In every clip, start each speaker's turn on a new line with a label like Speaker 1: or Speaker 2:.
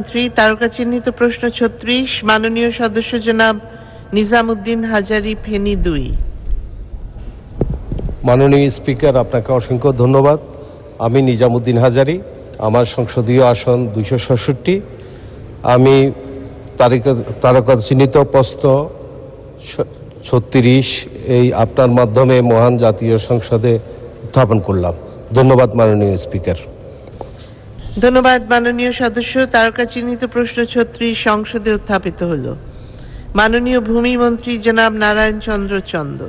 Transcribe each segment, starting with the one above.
Speaker 1: মন্ত্রী, তারকা চিহ্নিত প্রশ্ন 36, মাননীয় সদস্য জনাব নিজামুদ্দিন হাজারী, ফেনী 2।
Speaker 2: মাননীয় স্পিকার, আপনাকে অসংখ্য ধন্যবাদ। আমি নিজামুদ্দিন হাজারী, আমার সংসদীয় আসন 267। আমি তারকা চিহ্নিত প্রশ্ন 36 এই আপনার মাধ্যমে মহান জাতীয় সংসদে উত্থাপন করলাম। ধন্যবাদ মাননীয় স্পিকার।
Speaker 1: ধন্যবাদ মাননীয় সদস্য। তারকা চিহ্নিত প্রশ্ন 36 সংসদে উত্থাপিত হল। মাননীয় ভূমি মন্ত্রী জনাব নারায়ণ চন্দ্র চন্দ।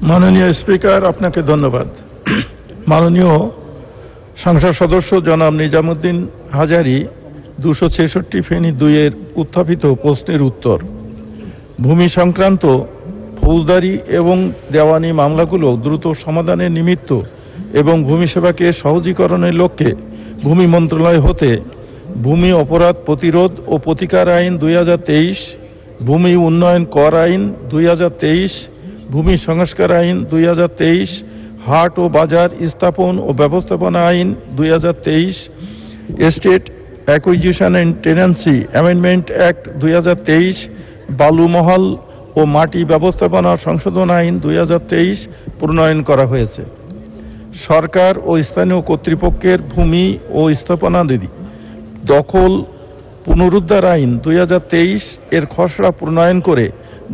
Speaker 3: মাননীয় স্পিকার, আপনাকে ধন্যবাদ। মাননীয় সংসদ সদস্য জনাব নিজামুদ্দিন হাজারী 266 ফেনী 2 এর উত্থাপিত প্রশ্নের উত্তর। ভূমি সংক্রান্ত ফৌজদারি এবং দেওয়ানি মামলাগুলো দ্রুত সমাধানের নিমিত্ত এবং ভূমি সেবাকে সহজীকরণের লক্ষ্যে ভূমি মন্ত্রণালয় হতে ভূমি অপরাধ প্রতিরোধ ও প্রতিকার আইন 2023, ভূমি উন্নয়ন কর আইন 2023, ভূমি সংস্কার আইন 2023, হাট ও বাজার স্থাপন ও ব্যবস্থাপনা আইন 2023, estate acquisition and tenancy amendment act 2023, বালুমহল ও মাটি ব্যবস্থাপনা সংশোধন আইন 2023 প্রণয়ন করা হয়েছে। সরকার ও স্থানীয় কর্তৃপক্ষের ভূমি ও স্থাপনাদি দখল পুনরুদ্ধার আইন 2023 এর খসড়া প্রণয়ন করে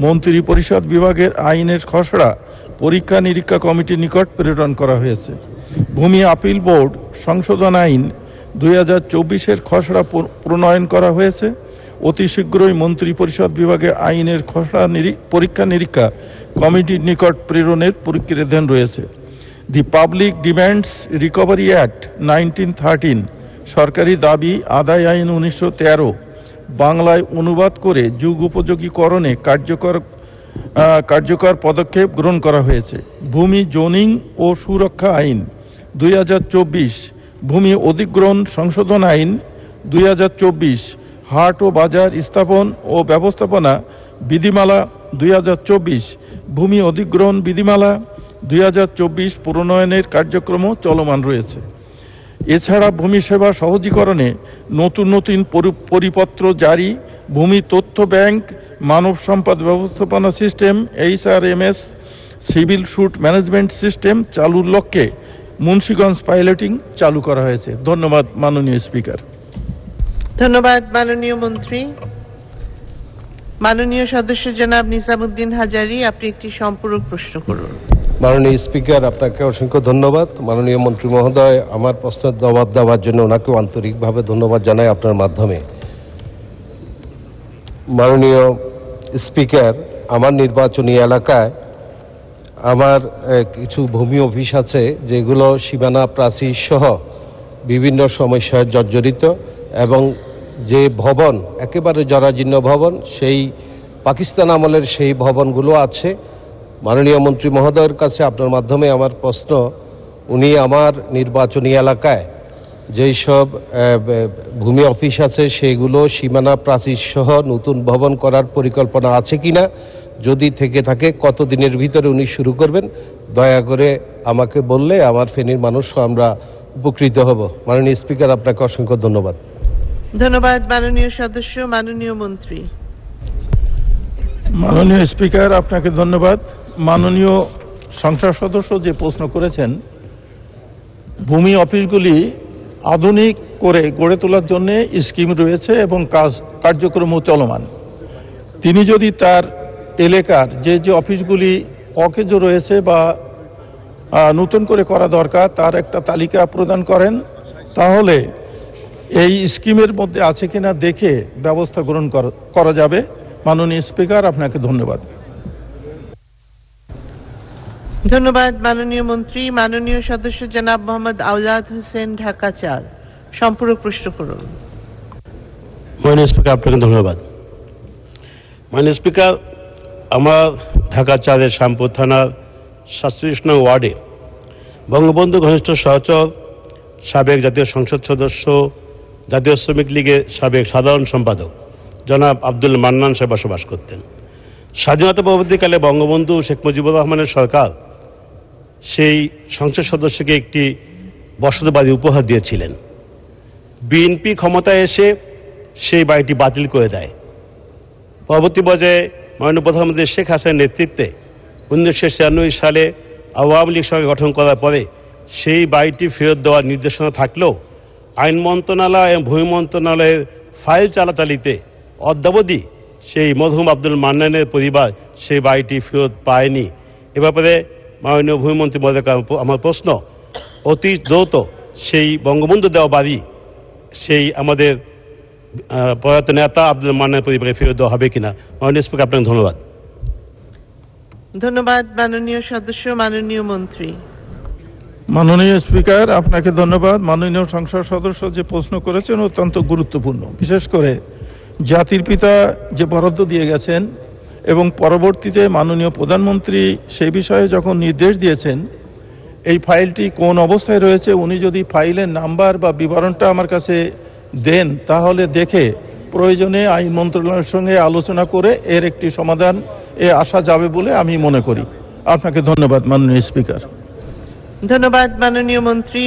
Speaker 3: মন্ত্রী পরিষদ বিভাগের আইনের খসড়া পরীক্ষা নিরীক্ষা কমিটির নিকট প্রেরণ করা হয়েছে। ভূমি আপিল বোর্ড সংশোধন আইন 2024 এর খসড়া প্রণয়ন করা হয়েছে। অতি শীঘ্রই মন্ত্রী পরিষদ বিভাগে আইনের খসড়া পরীক্ষা নিরীক্ষা কমিটির নিকট প্রেরণের প্রক্রিয়াধীন রয়েছে। The public demands recovery act 1913 সরকারি দাবি আদায় আইন 1913 বাংলায় অনুবাদ করে যুগ উপযোগীকরণে কার্যকর পদক্ষেপ গ্রহণ করা হয়েছে। ভূমি জোনিং ও সুরক্ষা আইন 2024, ভূমি অধিগ্রহণ সংশোধন আইন 2024, হাট ও বাজার স্থাপন ও ব্যবস্থাপনা বিধিমালা 2024, ভূমি অধিগ্রহণ বিধিমালা 2024 প্রণয়নের কার্যক্রম চলমান রয়েছে। এছাড়া ভূমি সেবা সহজীকরণে নতুন নতুন পরিপত্র জারি, ভূমি তথ্য ব্যাংক, মানব সম্পদ ব্যবস্থাপনা system HRMS, civil sweet management system চালুর লক্ষ্যে মুন্সিগঞ্জ পাইলটিং চালু করা হয়েছে। ধন্যবাদ মাননীয় স্পিকার।
Speaker 1: ধন্যবাদ মাননীয় মন্ত্রী। মাননীয় সদস্য জনাব নিজামুদ্দিন হাজারী, আপনি একটি সম্পূরক প্রশ্ন করুন।
Speaker 2: মাননীয় স্পিকার, আপনাকে অসংখ্য ধন্যবাদ। মাননীয় মন্ত্রী মহোদয়, আমার প্রশ্নের জবাব দেওয়ার জন্য ওনাকেও আন্তরিকভাবে ধন্যবাদ জানাই আপনার মাধ্যমে। মাননীয় স্পিকার, আমার নির্বাচনী এলাকায় আমার কিছু ভূমি অফিস আছে যেগুলো সীমানা প্রাচীর সহ বিভিন্ন সমস্যায় জর্জরিত এবং যে ভবন একেবারে জরাজীর্ণ ভবন, সেই পাকিস্তান আমলের সেই ভবনগুলো আছে। মাননীয় মন্ত্রী মহোদয়ের কাছে আপনার মাধ্যমে আমার প্রশ্ন, উনি আমার নির্বাচনী এলাকায় যেই সব ভূমি অফিস আছে সেগুলো সীমানা প্রাচীর সহ নতুন ভবন করার পরিকল্পনা আছে কিনা, যদি থেকে থাকে কতদিনের ভিতরে উনি শুরু করবেন, দয়া করে আমাকে বললে আমার ফেনীর মানুষ আমরা উপকৃত হব। মাননীয় স্পিকার, আপনাকে অসংখ্য ধন্যবাদ।
Speaker 1: ধন্যবাদ মাননীয় সদস্য। মাননীয় মন্ত্রী।
Speaker 3: মাননীয় স্পিকার, আপনাকে ধন্যবাদ। মাননীয় সংসদ সদস্য যে প্রশ্ন করেছেন, ভূমি অফিসগুলি আধুনিক করে গড়ে তোলার জন্য স্কিম রয়েছে এবং কার্যক্রমও চলমান। তিনি যদি তার এলাকার যে যে অফিসগুলি অকেজ রয়েছে বা নতুন করে করা দরকার তার একটা তালিকা প্রদান করেন, তাহলে এই স্কিমের মধ্যে আছে কিনা দেখে ব্যবস্থা গ্রহণ করা যাবে। মাননীয় স্পিকার, আপনাকে ধন্যবাদ।
Speaker 1: ধন্যবাদ মাননীয় মন্ত্রী। মাননীয় সদস্য জনাব মোহাম্মদ আওলাদ হোসেন, ঢাকা 4, সম্পূরক প্রশ্ন করুন।
Speaker 4: মাননীয় স্পিকার, আপনাকে ধন্যবাদ। মাননীয় স্পিকার, আমার ঢাকা 4 শ্যামপুর থানার 47 নং ওয়ার্ডে বঙ্গবন্ধু ঘনিষ্ঠ সহচর, সাবেক জাতীয় সংসদ সদস্য, জাতীয় শ্রমিক লীগের সাবেক সাধারণ সম্পাদক জনাব আব্দুল মান্নান সাহেব বসবাস করতেন। স্বাধীনতা পরবর্তীকালে বঙ্গবন্ধু শেখ মুজিবুর রহমানের সরকার সেই সংসদ সদস্যকে একটি বসতবাড়ি উপহার দিয়েছিলেন। বিএনপি ক্ষমতায় এসে সেই বাড়িটি বাতিল করে দেয়। পরবর্তী পর্যায়ে মাননীয় প্রধানমন্ত্রী শেখ হাসিনার নেতৃত্বে 1996 সালে আওয়ামী লীগ সরকার গঠন করার পরে সেই বাড়িটি ফেরত দেওয়ার নির্দেশনা থাকলেও আইন মন্ত্রণালয় এবং ভূমি মন্ত্রণালয়ের ফাইল চালাচালিতে অদ্যাবধি সেই মরহুম আব্দুল মান্নানের পরিবার সেই বাড়িটি ফেরত পায়নি। এ ব্যাপারে মাননীয় ভূমিমন্ত্রী মহোদয়কে আমার প্রশ্ন, অতি দ্রুত সেই বঙ্গবন্ধু দেওয়া বাড়ি সেই আমাদের প্রয়াত নেতা আব্দুল মান্নানের পরিবারে ফেরত দেওয়া হবে কিনা। মাননীয় স্পিকার, আপনাকে ধন্যবাদ।
Speaker 1: ধন্যবাদ মাননীয় সদস্য। মাননীয় মন্ত্রী।
Speaker 3: মাননীয় স্পিকার, আপনাকে ধন্যবাদ। মাননীয় সংসদ সদস্য যে প্রশ্ন করেছেন অত্যন্ত গুরুত্বপূর্ণ। বিশেষ করে জাতির পিতা যে বরাদ্দ দিয়ে গেছেন এবং পরবর্তীতে মাননীয় প্রধানমন্ত্রী সেই বিষয়ে যখন নির্দেশ দিয়েছেন এই ফাইলটি কোন অবস্থায় রয়েছে, উনি যদি ফাইলের নাম্বার বা বিবরণটা আমার কাছে দেন তাহলে দেখে প্রয়োজনে আইন মন্ত্রণালয়ের সঙ্গে আলোচনা করে এর একটি সমাধান আসা যাবে বলে আমি মনে করি। আপনাকে ধন্যবাদ মাননীয় স্পিকার।
Speaker 1: ধন্যবাদ মাননীয় মন্ত্রী।